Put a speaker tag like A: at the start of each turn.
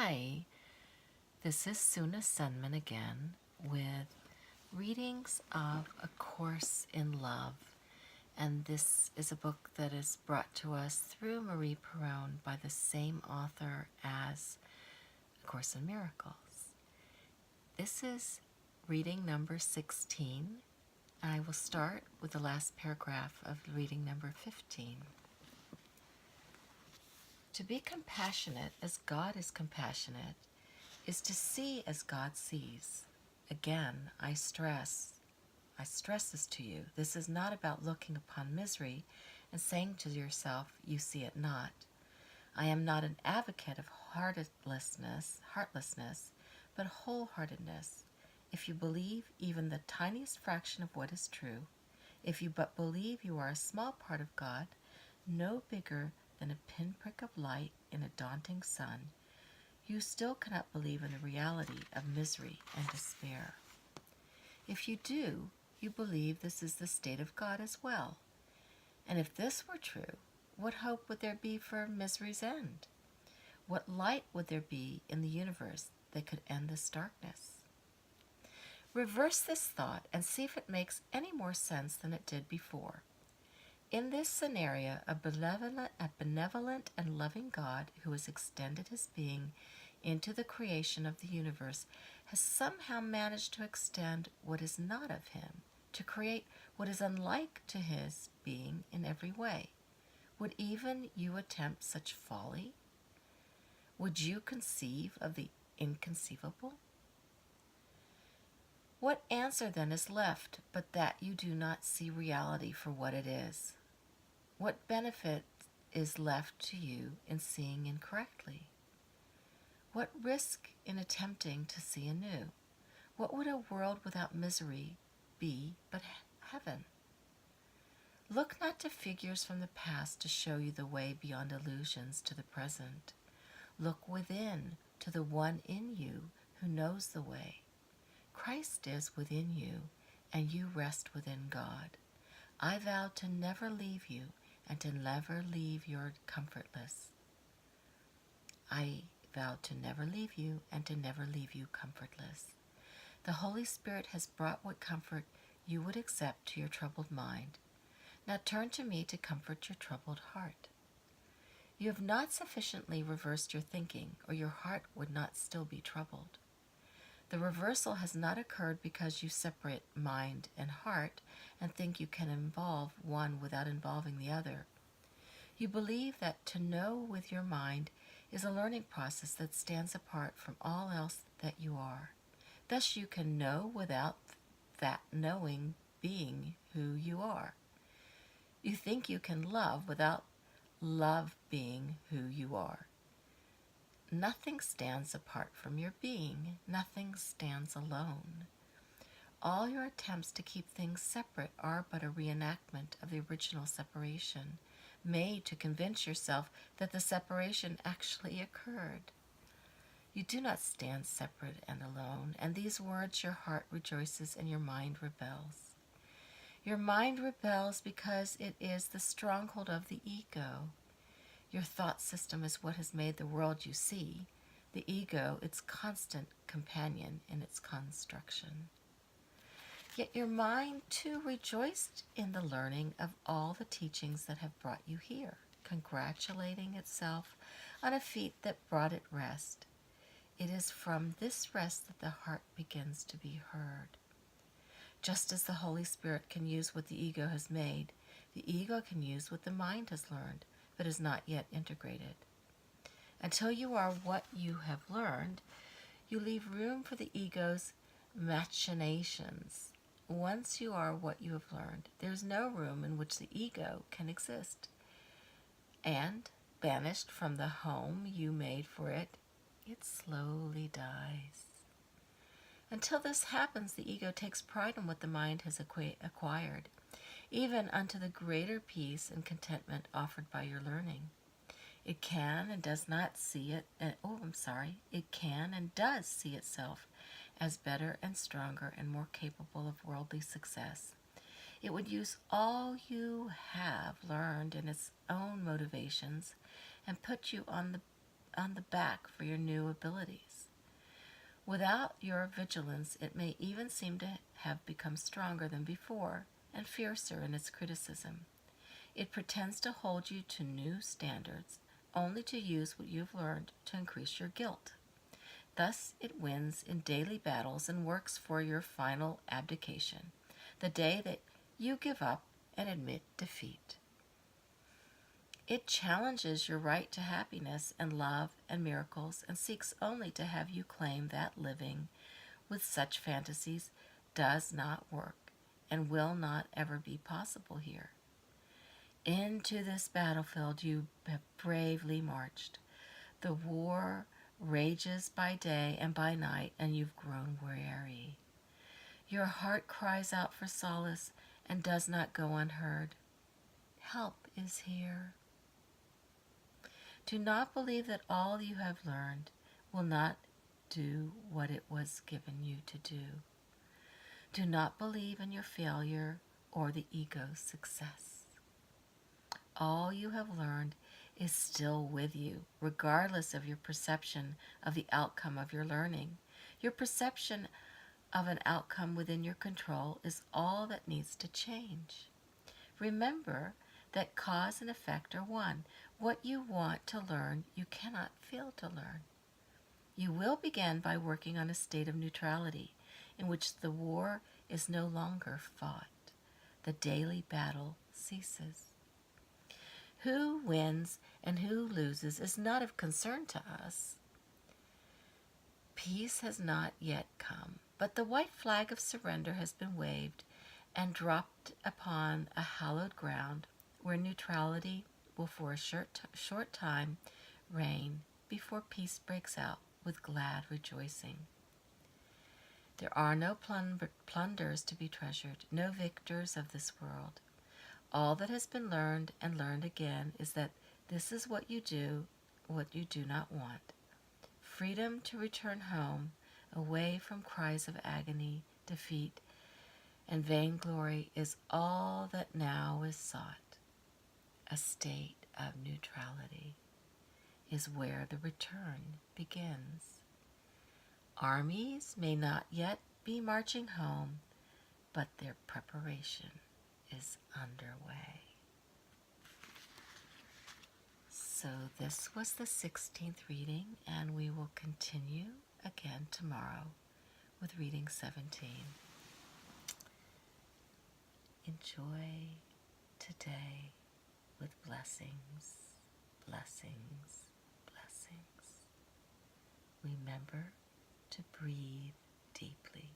A: Hi, this is Suna Senman again with readings of A Course in Love. And this is a book that is brought to us through Marie Perron by the same author as A Course in Miracles. This is reading number 16, and I will start with the last paragraph of reading number 15. To be compassionate as God is compassionate is to see as God sees. Again, I stress this to you. This is not about looking upon misery and saying to yourself, you see it not. I am not an advocate of heartlessness, but wholeheartedness. If you believe even the tiniest fraction of what is true, if you but believe you are a small part of God, no bigger than a pinprick of light in a daunting sun, you still cannot believe in the reality of misery and despair. If you do, you believe this is the state of God as well. And if this were true, what hope would there be for misery's end? What light would there be in the universe that could end this darkness? Reverse this thought and see if it makes any more sense than it did before. In this scenario, a benevolent and loving God who has extended his being into the creation of the universe has somehow managed to extend what is not of him, to create what is unlike to his being in every way. Would even you attempt such folly? Would you conceive of the inconceivable? What answer then is left but that you do not see reality for what it is? What benefit is left to you in seeing incorrectly? What risk in attempting to see anew? What would a world without misery be but heaven? Look not to figures from the past to show you the way beyond illusions to the present. Look within to the one in you who knows the way. Christ is within you, and you rest within God. I vow to never leave you, and to never leave you comfortless. I vow to never leave you, and to never leave you comfortless. The Holy Spirit has brought what comfort you would accept to your troubled mind. Now turn to me to comfort your troubled heart. You have not sufficiently reversed your thinking, or your heart would not still be troubled. The reversal has not occurred because you separate mind and heart and think you can involve one without involving the other. You believe that to know with your mind is a learning process that stands apart from all else that you are. Thus you can know without that knowing being who you are. You think you can love without love being who you are. Nothing stands apart from your being. Nothing stands alone. All your attempts to keep things separate are but a reenactment of the original separation, made to convince yourself that the separation actually occurred. You do not stand separate and alone, and these words your heart rejoices and your mind rebels. Your mind rebels because it is the stronghold of the ego. Your thought system is what has made the world you see, the ego its constant companion in its construction. Yet your mind too rejoiced in the learning of all the teachings that have brought you here, congratulating itself on a feat that brought it rest. It is from this rest that the heart begins to be heard. Just as the Holy Spirit can use what the ego has made, the ego can use what the mind has learned, but is not yet integrated. Until you are what you have learned, you leave room for the ego's machinations. Once you are what you have learned, there is no room in which the ego can exist. And, banished from the home you made for it, it slowly dies. Until this happens, the ego takes pride in what the mind has acquired, even unto the greater peace and contentment offered by your learning. It can and does not see it, it can and does see itself as better and stronger and more capable of worldly success. It would use all you have learned in its own motivations and put you on the on the back for your new abilities. Without your vigilance, it may even seem to have become stronger than before and fiercer in its criticism. It pretends to hold you to new standards, only to use what you've learned to increase your guilt. Thus it wins in daily battles and works for your final abdication, the day that you give up and admit defeat. It challenges your right to happiness and love and miracles and seeks only to have you claim that living with such fantasies does not work and will not ever be possible here. Into this battlefield you have bravely marched. The war rages by day and by night, and you've grown weary. Your heart cries out for solace and does not go unheard. Help is here. Do not believe that all you have learned will not do what it was given you to do. Do not believe in your failure or the ego's success. All you have learned is still with you, regardless of your perception of the outcome of your learning. Your perception of an outcome within your control is all that needs to change. Remember that cause and effect are one. What you want to learn, you cannot fail to learn. You will begin by working on a state of neutrality in which the war is no longer fought. The daily battle ceases. Who wins and who loses is not of concern to us. Peace has not yet come, but the white flag of surrender has been waved and dropped upon a hallowed ground where neutrality will for a short time reign before peace breaks out with glad rejoicing. There are no plunders to be treasured, no victors of this world. All that has been learned and learned again is that this is what you do not want. Freedom to return home, away from cries of agony, defeat, and vainglory is all that now is sought. A state of neutrality is where the return begins. Armies may not yet be marching home, but their preparation is underway. So this was the 16th reading, and we will continue again tomorrow with reading 17. Enjoy today with blessings, blessings, blessings. Remember to breathe deeply.